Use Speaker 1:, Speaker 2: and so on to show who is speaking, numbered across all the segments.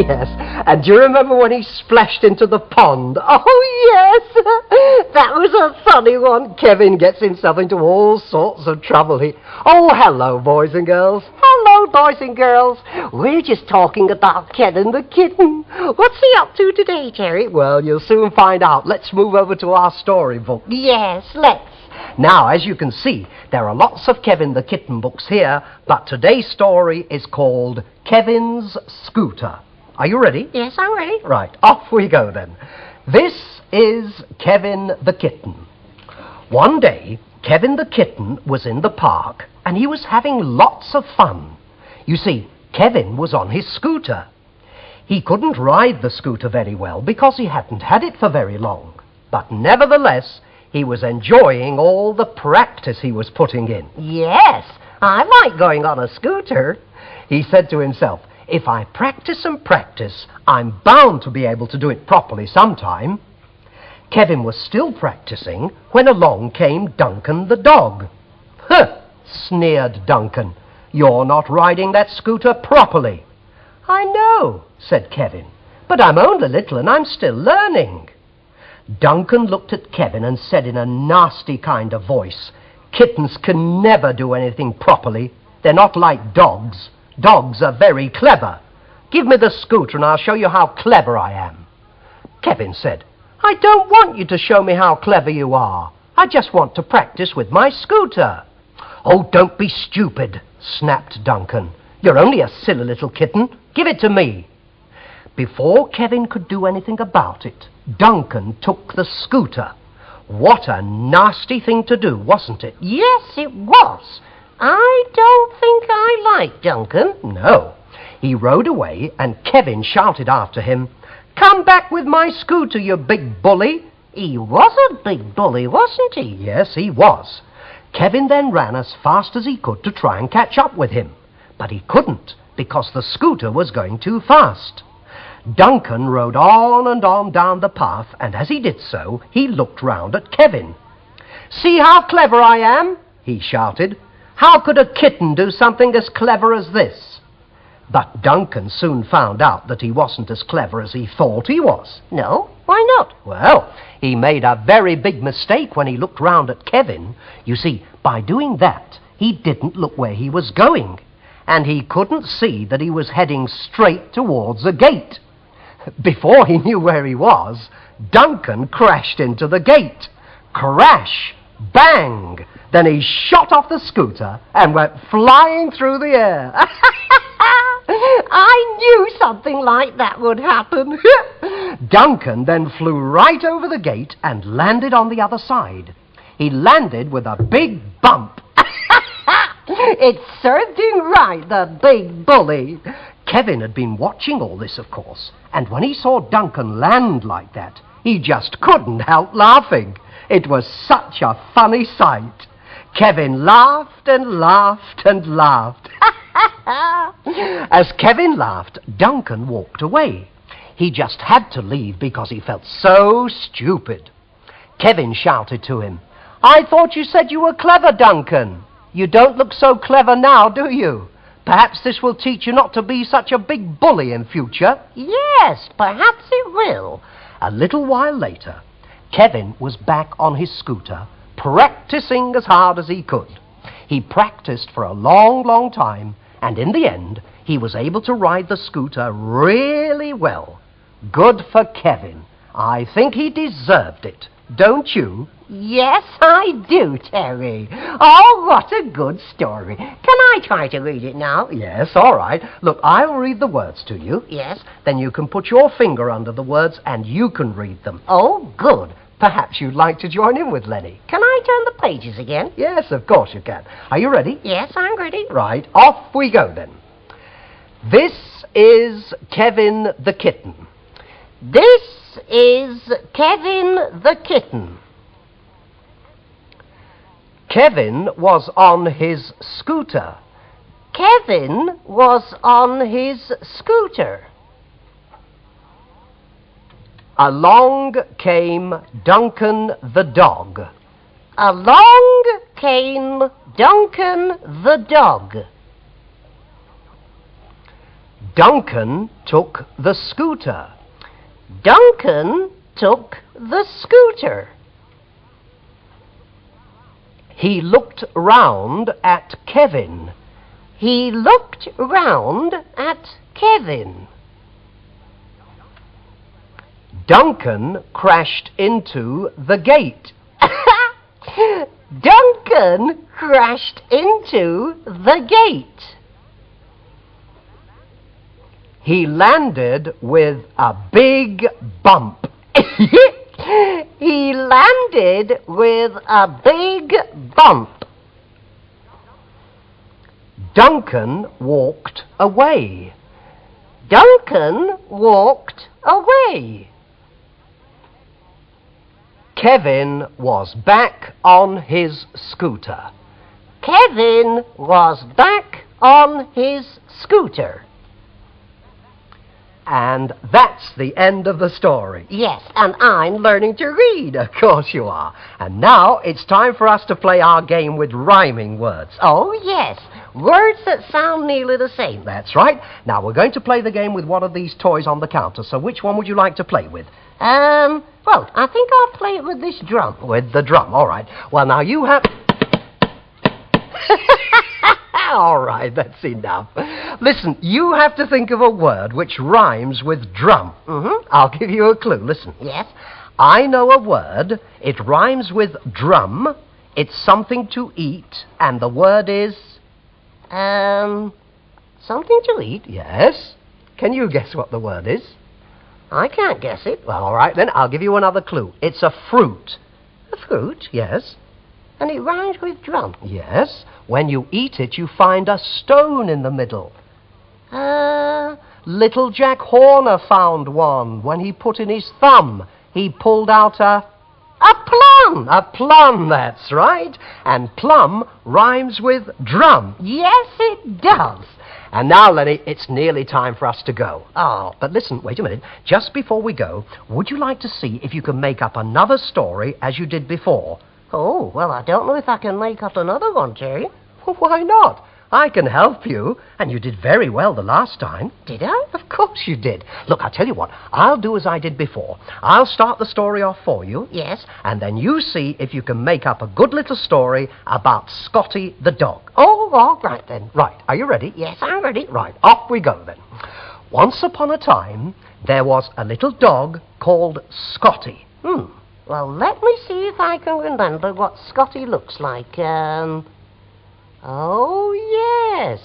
Speaker 1: Yes, and do you remember when he splashed into the pond? Oh, yes, that was a funny one. Kevin gets himself into all sorts of trouble. Oh, hello, boys and girls. Hello, boys and girls. We're just talking about Kevin the kitten. What's he up to today, Terry? Well, you'll soon find out. Let's move over to our storybook. Yes, let's. Now, as you can see, there are lots of Kevin the Kitten books here, but today's story is called Kevin's Scooter. Are you ready? Yes, I'm ready. Right, off we go then. This is Kevin the Kitten. One day, Kevin the Kitten was in the park, and he was having lots of fun. You see, Kevin was on his scooter. He couldn't ride the scooter very well because he hadn't had it for very long, but nevertheless, he was enjoying all the practice he was putting in. Yes, I like going on a scooter. He said to himself, if I practice and practice, I'm bound to be able to do it properly sometime. Kevin was still practicing when along came Duncan the dog. Huh, sneered Duncan. You're not riding that scooter properly. I know, said Kevin, but I'm only little and I'm still learning. Duncan looked at Kevin and said in a nasty kind of voice, kittens can never do anything properly. They're not like dogs. Dogs are very clever. Give me the scooter and I'll show you how clever I am. Kevin said, I don't want you to show me how clever you are. I just want to practice with my scooter. Oh, don't be stupid, snapped Duncan. You're only a silly little kitten. Give it to me. Before Kevin could do anything about it, Duncan took the scooter. What a nasty thing to do, wasn't it? Yes, it was. I don't think I like Duncan. No. He rode away, and Kevin shouted after him, Come back with my scooter, you big bully. He was a big bully, wasn't he? Yes, he was. Kevin then ran as fast as he could to try and catch up with him. But he couldn't, because the scooter was going too fast. Duncan rode on and on down the path, and as he did so, he looked round at Kevin. See how clever I am, he shouted. How could a kitten do something as clever as this? But Duncan soon found out that he wasn't as clever as he thought he was. No, why not? Well, he made a very big mistake when he looked round at Kevin. You see, by doing that, he didn't look where he was going, and he couldn't see that he was heading straight towards a gate. Before he knew where he was, Duncan crashed into the gate. Crash! Bang! Then he shot off the scooter and went flying through the air. I knew something like that would happen. Duncan then flew right over the gate and landed on the other side. He landed with a big bump. It served him right, the big bully. Kevin had been watching all this, of course, and when he saw Duncan land like that, he just couldn't help laughing. It was such a funny sight. Kevin laughed and laughed and laughed. As Kevin laughed, Duncan walked away. He just had to leave because he felt so stupid. Kevin shouted to him, I thought you said you were clever, Duncan. You don't look so clever now, do you? Perhaps this will teach you not to be such a big bully in future. Yes, perhaps it will. A little while later, Kevin was back on his scooter, practicing as hard as he could. He practiced for a long, long time, and in the end, he was able to ride the scooter really well. Good for Kevin. I think he deserved it, don't you? Yes, I do, Terry. Oh, what a good story. Can I try to read it now? Yes, all right. Look, I'll read the words to you. Yes. Then you can put your finger under the words and you can read them. Oh, good. Perhaps you'd like to join in with Lenny. Can I turn the pages again? Yes, of course you can. Are you ready? Yes, I'm ready. Right, off we go then. This is Kevin the Kitten. This is Kevin the Kitten. Kevin was on his scooter. Kevin was on his scooter. Along came Duncan the dog. Along came Duncan the dog. Duncan took the scooter.
Speaker 2: Duncan took the scooter.
Speaker 1: He looked round at Kevin.
Speaker 2: He looked round at Kevin.
Speaker 1: Duncan crashed into the gate.
Speaker 2: Duncan crashed into the gate.
Speaker 1: He landed with a big bump.
Speaker 2: He landed with a big bump.
Speaker 1: Duncan walked away.
Speaker 2: Duncan walked away.
Speaker 1: Kevin was back on his scooter.
Speaker 2: Kevin was back on his scooter.
Speaker 1: And that's the end of the story.
Speaker 2: Yes, and I'm learning to read.
Speaker 1: Of course you are. And now it's time for us to play our game with rhyming words.
Speaker 2: Oh, yes. Words that sound nearly the same.
Speaker 1: That's right. Now we're going to play the game with one of these toys on the counter. So which one would you like to play with?
Speaker 2: Well, I think I'll play it with this drum.
Speaker 1: With the drum, all right. Well, now you have... All right, that's enough. Listen, you have to think of a word which rhymes with drum. I'll give you a clue. Listen.
Speaker 2: Yes?
Speaker 1: I know a word. It rhymes with drum. It's something to eat, and the word is...
Speaker 2: Something to eat?
Speaker 1: Yes. Can you guess what the word is?
Speaker 2: I can't guess it.
Speaker 1: Well, all right, then I'll give you another clue. It's a fruit.
Speaker 2: A fruit?
Speaker 1: Yes.
Speaker 2: And it rhymes with drum?
Speaker 1: Yes. When you eat it, you find a stone in the middle. Little Jack Horner found one. When he put in his thumb, he pulled out a plum. A plum, that's right. And plum rhymes with drum.
Speaker 2: Yes, it does.
Speaker 1: And now, Lenny, it's nearly time for us to go. Oh, but listen, wait a minute. Just before we go, would you like to see if you can make up another story as you did before?
Speaker 2: Oh, well, I don't know if I can make up another one, Jerry.
Speaker 1: Well, why not? I can help you, and you did very well the last time.
Speaker 2: Did I?
Speaker 1: Of course you did. Look, I'll tell you what. I'll do as I did before. I'll start the story off for you.
Speaker 2: Yes?
Speaker 1: And then you see if you can make up a good little story about Scotty the dog.
Speaker 2: Oh, all right then.
Speaker 1: Right, are you ready?
Speaker 2: Yes, I'm ready.
Speaker 1: Right, off we go then. Once upon a time, there was a little dog called Scotty.
Speaker 2: Well, let me see if I can remember what Scotty looks like. Oh, yes.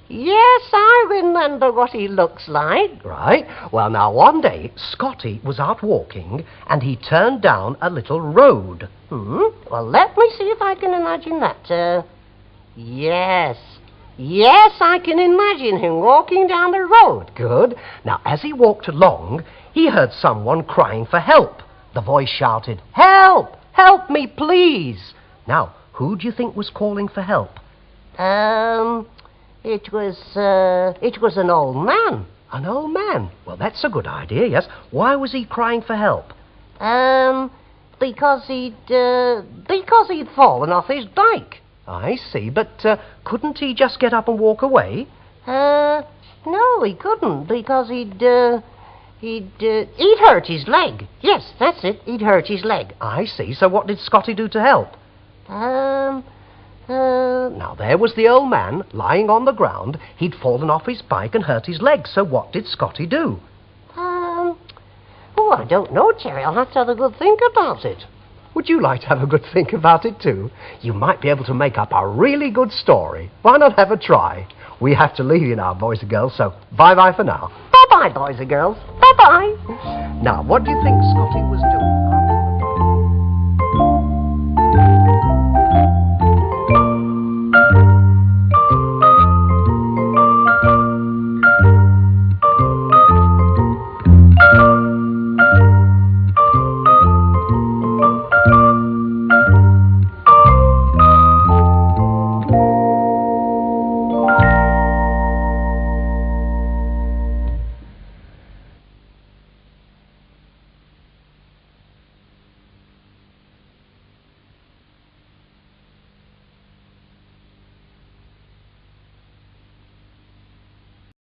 Speaker 2: Yes, I remember what he looks like.
Speaker 1: Right. Well, now, one day, Scotty was out walking, and he turned down a little road.
Speaker 2: Well, let me see if I can imagine that. Yes. Yes, I can imagine him walking down the road.
Speaker 1: Good. Now, as he walked along, he heard someone crying for help. The voice shouted, "Help! Help me, please!" Now, who do you think was calling for help?
Speaker 2: It was an old man.
Speaker 1: An old man? Well, that's a good idea, yes. Why was he crying for help?
Speaker 2: Because he'd fallen off his bike.
Speaker 1: I see, but couldn't he just get up and walk away?
Speaker 2: No, he couldn't, because he'd hurt his leg. Yes, that's it, he'd hurt his leg.
Speaker 1: I see, so what did Scotty do to help? Now, there was the old man, lying on the ground. He'd fallen off his bike and hurt his leg, so what did Scotty do?
Speaker 2: Oh, I don't know, Jerry. I'll have to have a good think about it.
Speaker 1: Would you like to have a good think about it, too? You might be able to make up a really good story. Why not have a try? We have to leave you now, boys and girls, so bye-bye for now.
Speaker 2: Bye-bye, boys and girls. Bye-bye.
Speaker 1: Now, what do you think Scotty was doing?